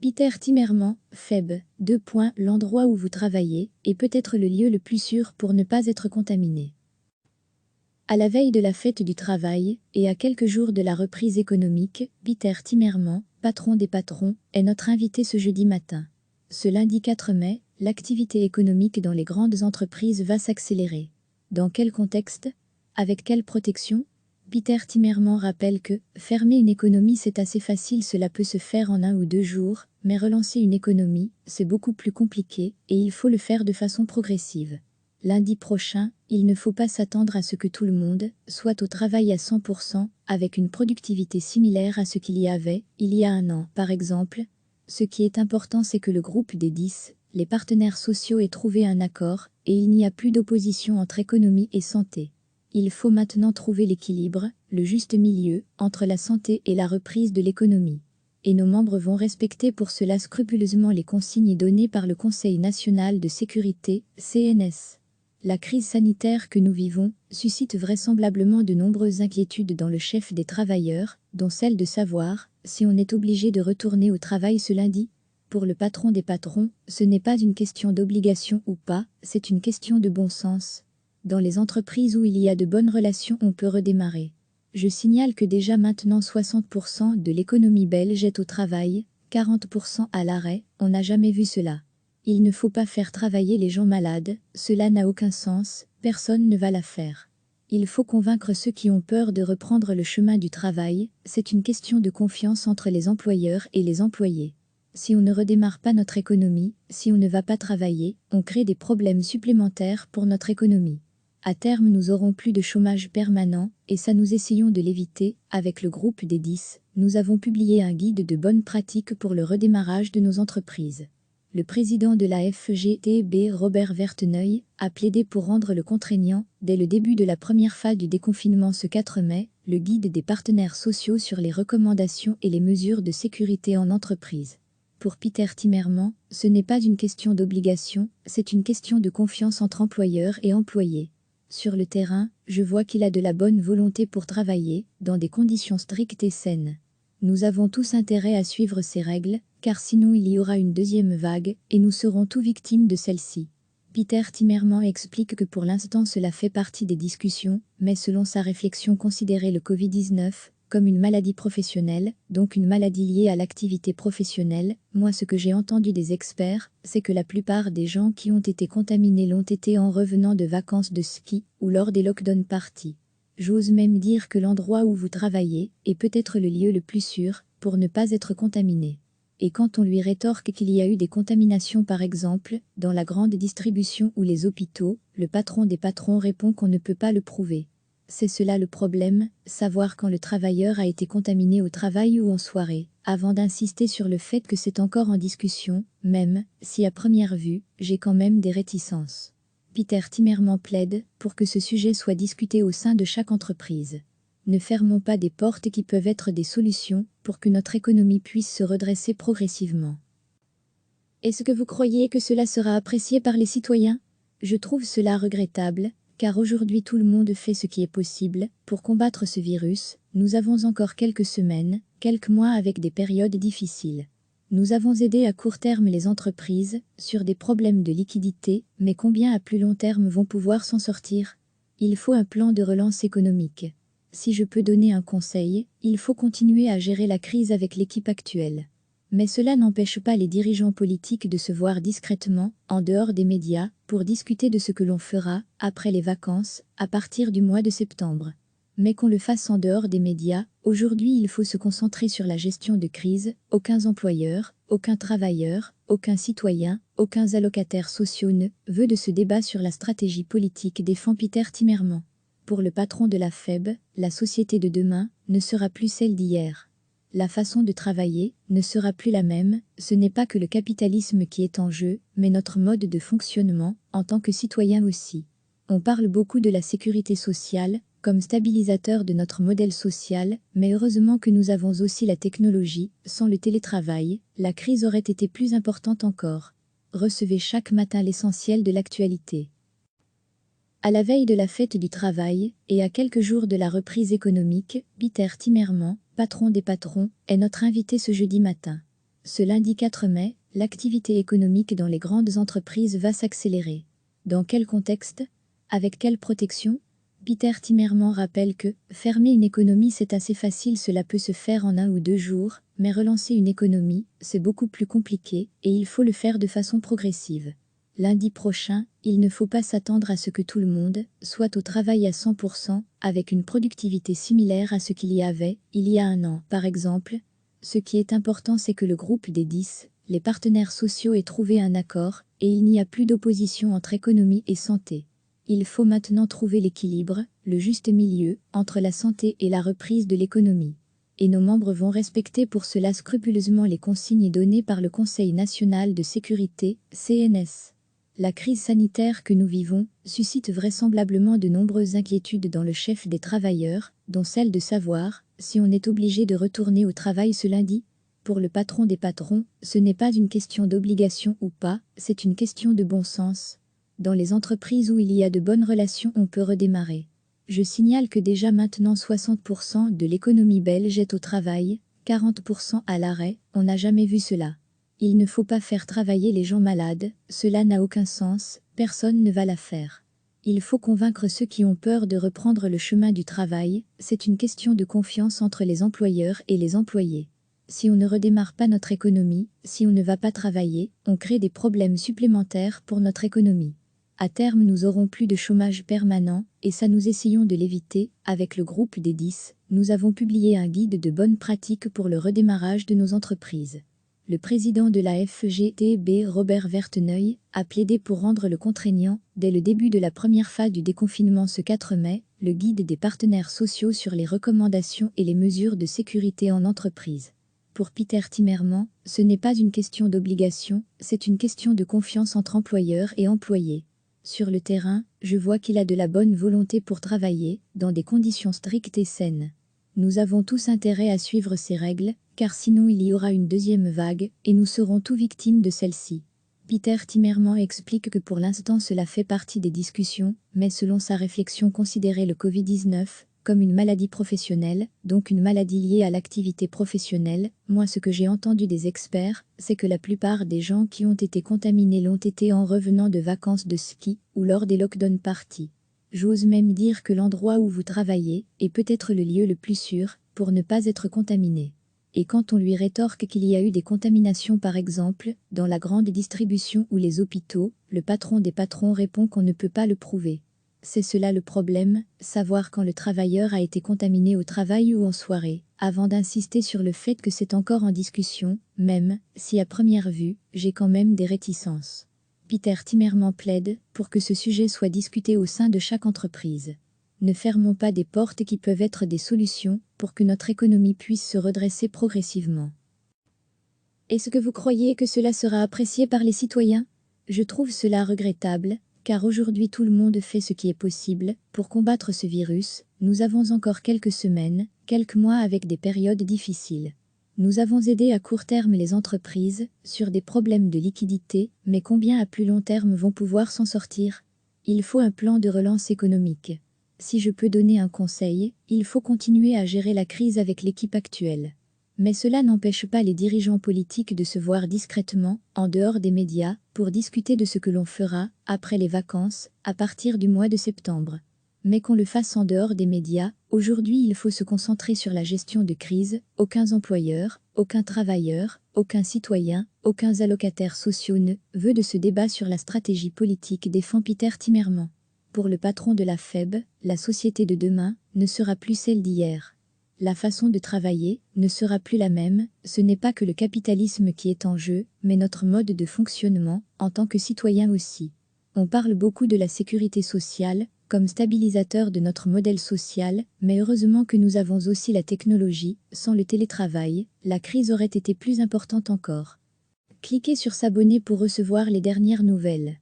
Peter Timmermans, FEB, l'endroit où vous travaillez est peut-être le lieu le plus sûr pour ne pas être contaminé. À la veille de la fête du travail, et à quelques jours de la reprise économique, Peter Timmermans, patron des patrons, est notre invité ce jeudi matin. Ce lundi 4 mai, l'activité économique dans les grandes entreprises va s'accélérer. Dans quel contexte? Avec quelle protection? Peter Timmermans rappelle que fermer une économie c'est assez facile, cela peut se faire en 1 ou 2 jours, mais relancer une économie, c'est beaucoup plus compliqué et il faut le faire de façon progressive. Lundi prochain, il ne faut pas s'attendre à ce que tout le monde soit au travail à 100%, avec une productivité similaire à ce qu'il y avait il y a 1 an, par exemple. Ce qui est important, c'est que le groupe des 10, les partenaires sociaux, ait trouvé un accord, et il n'y a plus d'opposition entre économie et santé. Il faut maintenant trouver l'équilibre, le juste milieu, entre la santé et la reprise de l'économie. Et nos membres vont respecter pour cela scrupuleusement les consignes données par le Conseil national de sécurité, CNS. La crise sanitaire que nous vivons suscite vraisemblablement de nombreuses inquiétudes dans le chef des travailleurs, dont celle de savoir si on est obligé de retourner au travail ce lundi. Pour le patron des patrons, ce n'est pas une question d'obligation ou pas, c'est une question de bon sens. Dans les entreprises où il y a de bonnes relations, on peut redémarrer. Je signale que déjà maintenant 60% de l'économie belge est au travail, 40% à l'arrêt, on n'a jamais vu cela. Il ne faut pas faire travailler les gens malades, cela n'a aucun sens, personne ne va la faire. Il faut convaincre ceux qui ont peur de reprendre le chemin du travail, c'est une question de confiance entre les employeurs et les employés. Si on ne redémarre pas notre économie, si on ne va pas travailler, on crée des problèmes supplémentaires pour notre économie. À terme, nous aurons plus de chômage permanent, et ça nous essayons de l'éviter. Avec le groupe des 10, nous avons publié un guide de bonnes pratiques pour le redémarrage de nos entreprises. Le président de la FGTB, Robert Verteneuil, a plaidé pour rendre le contraignant, dès le début de la première phase du déconfinement ce 4 mai, le guide des partenaires sociaux sur les recommandations et les mesures de sécurité en entreprise. Pour Peter Timmermans, ce n'est pas une question d'obligation, c'est une question de confiance entre employeurs et employés. Sur le terrain, je vois qu'il a de la bonne volonté pour travailler, dans des conditions strictes et saines. Nous avons tous intérêt à suivre ces règles, car sinon il y aura une deuxième vague, et nous serons tous victimes de celle-ci. Peter Timmermans explique que pour l'instant cela fait partie des discussions, mais selon sa réflexion considérer le Covid-19 comme une maladie professionnelle, donc une maladie liée à l'activité professionnelle. Moi, ce que j'ai entendu des experts, c'est que la plupart des gens qui ont été contaminés l'ont été en revenant de vacances de ski ou lors des lockdown parties. J'ose même dire que l'endroit où vous travaillez est peut-être le lieu le plus sûr pour ne pas être contaminé. Et quand on lui rétorque qu'il y a eu des contaminations par exemple dans la grande distribution ou les hôpitaux, le patron des patrons répond qu'on ne peut pas le prouver. C'est cela le problème, savoir quand le travailleur a été contaminé au travail ou en soirée, avant d'insister sur le fait que c'est encore en discussion, même si à première vue, j'ai quand même des réticences. Peter Timmermans plaide pour que ce sujet soit discuté au sein de chaque entreprise. Ne fermons pas des portes qui peuvent être des solutions pour que notre économie puisse se redresser progressivement. Est-ce que vous croyez que cela sera apprécié par les citoyens? Je trouve cela regrettable, car aujourd'hui tout le monde fait ce qui est possible pour combattre ce virus. Nous avons encore quelques semaines, quelques mois avec des périodes difficiles. Nous avons aidé à court terme les entreprises sur des problèmes de liquidité, mais combien à plus long terme vont pouvoir s'en sortir? Il faut un plan de relance économique. Si je peux donner un conseil, il faut continuer à gérer la crise avec l'équipe actuelle. Mais cela n'empêche pas les dirigeants politiques de se voir discrètement, en dehors des médias, pour discuter de ce que l'on fera, après les vacances, à partir du mois de septembre. Mais qu'on le fasse en dehors des médias, aujourd'hui il faut se concentrer sur la gestion de crise. Aucun employeur, aucun travailleur, aucun citoyen, aucun allocataire sociaux ne veut de ce débat sur la stratégie politique, défend Peter Timmermans. Pour le patron de la FEB, la société de demain ne sera plus celle d'hier. La façon de travailler ne sera plus la même, ce n'est pas que le capitalisme qui est en jeu, mais notre mode de fonctionnement, en tant que citoyen aussi. On parle beaucoup de la sécurité sociale, comme stabilisateur de notre modèle social, mais heureusement que nous avons aussi la technologie. Sans le télétravail, la crise aurait été plus importante encore. Recevez chaque matin l'essentiel de l'actualité. À la veille de la fête du travail, et à quelques jours de la reprise économique, Peter Timmermans, patron des patrons, est notre invité ce jeudi matin. Ce lundi 4 mai, l'activité économique dans les grandes entreprises va s'accélérer. Dans quel contexte? Avec quelle protection? Peter Timmermans rappelle que fermer une économie c'est assez facile, cela peut se faire en 1 ou 2 jours, mais relancer une économie, c'est beaucoup plus compliqué et il faut le faire de façon progressive. Lundi prochain, il ne faut pas s'attendre à ce que tout le monde soit au travail à 100%, avec une productivité similaire à ce qu'il y avait il y a 1 an. Par exemple, ce qui est important c'est que le groupe des 10, les partenaires sociaux aient trouvé un accord, et il n'y a plus d'opposition entre économie et santé. Il faut maintenant trouver l'équilibre, le juste milieu, entre la santé et la reprise de l'économie. Et nos membres vont respecter pour cela scrupuleusement les consignes données par le Conseil national de sécurité, CNS. La crise sanitaire que nous vivons suscite vraisemblablement de nombreuses inquiétudes dans le chef des travailleurs, dont celle de savoir si on est obligé de retourner au travail ce lundi. Pour le patron des patrons, ce n'est pas une question d'obligation ou pas, c'est une question de bon sens. Dans les entreprises où il y a de bonnes relations, on peut redémarrer. Je signale que déjà maintenant 60% de l'économie belge est au travail, 40% à l'arrêt, on n'a jamais vu cela. Il ne faut pas faire travailler les gens malades, cela n'a aucun sens, personne ne va la faire. Il faut convaincre ceux qui ont peur de reprendre le chemin du travail, c'est une question de confiance entre les employeurs et les employés. Si on ne redémarre pas notre économie, si on ne va pas travailler, on crée des problèmes supplémentaires pour notre économie. À terme, nous aurons plus de chômage permanent, et ça nous essayons de l'éviter. Avec le groupe des 10, nous avons publié un guide de bonnes pratiques pour le redémarrage de nos entreprises. Le président de la FGTB, Robert Verteneuil, a plaidé pour rendre le contraignant, dès le début de la première phase du déconfinement ce 4 mai, le guide des partenaires sociaux sur les recommandations et les mesures de sécurité en entreprise. Pour Peter Timmermans, ce n'est pas une question d'obligation, c'est une question de confiance entre employeurs et employés. Sur le terrain, je vois qu'il a de la bonne volonté pour travailler, dans des conditions strictes et saines. Nous avons tous intérêt à suivre ces règles, car sinon il y aura une deuxième vague, et nous serons tous victimes de celle-ci. Peter Timmermans explique que pour l'instant cela fait partie des discussions, mais selon sa réflexion considérer le Covid-19 comme une maladie professionnelle, donc une maladie liée à l'activité professionnelle. Moi ce que j'ai entendu des experts, c'est que la plupart des gens qui ont été contaminés l'ont été en revenant de vacances de ski, ou lors des lockdown parties. J'ose même dire que l'endroit où vous travaillez est peut-être le lieu le plus sûr pour ne pas être contaminé. Et quand on lui rétorque qu'il y a eu des contaminations par exemple, dans la grande distribution ou les hôpitaux, le patron des patrons répond qu'on ne peut pas le prouver. C'est cela le problème, savoir quand le travailleur a été contaminé au travail ou en soirée, avant d'insister sur le fait que c'est encore en discussion, même si à première vue, j'ai quand même des réticences. Peter Timmermans plaide pour que ce sujet soit discuté au sein de chaque entreprise. Ne fermons pas des portes qui peuvent être des solutions pour que notre économie puisse se redresser progressivement. Est-ce que vous croyez que cela sera apprécié par les citoyens? Je trouve cela regrettable, car aujourd'hui tout le monde fait ce qui est possible pour combattre ce virus. Nous avons encore quelques semaines, quelques mois avec des périodes difficiles. Nous avons aidé à court terme les entreprises sur des problèmes de liquidité, mais combien à plus long terme vont pouvoir s'en sortir? Il faut un plan de relance économique. Si je peux donner un conseil, il faut continuer à gérer la crise avec l'équipe actuelle. Mais cela n'empêche pas les dirigeants politiques de se voir discrètement, en dehors des médias, pour discuter de ce que l'on fera, après les vacances, à partir du mois de septembre. Mais qu'on le fasse en dehors des médias, aujourd'hui il faut se concentrer sur la gestion de crise. Aucun employeur, aucun travailleur, aucun citoyen, aucun allocataire sociaux ne veut de ce débat sur la stratégie politique, défend Peter Timmermans. Pour le patron de la FEB, la société de demain ne sera plus celle d'hier. La façon de travailler ne sera plus la même, ce n'est pas que le capitalisme qui est en jeu, mais notre mode de fonctionnement, en tant que citoyen aussi. On parle beaucoup de la sécurité sociale, comme stabilisateur de notre modèle social, mais heureusement que nous avons aussi la technologie. Sans le télétravail, la crise aurait été plus importante encore. Cliquez sur s'abonner pour recevoir les dernières nouvelles.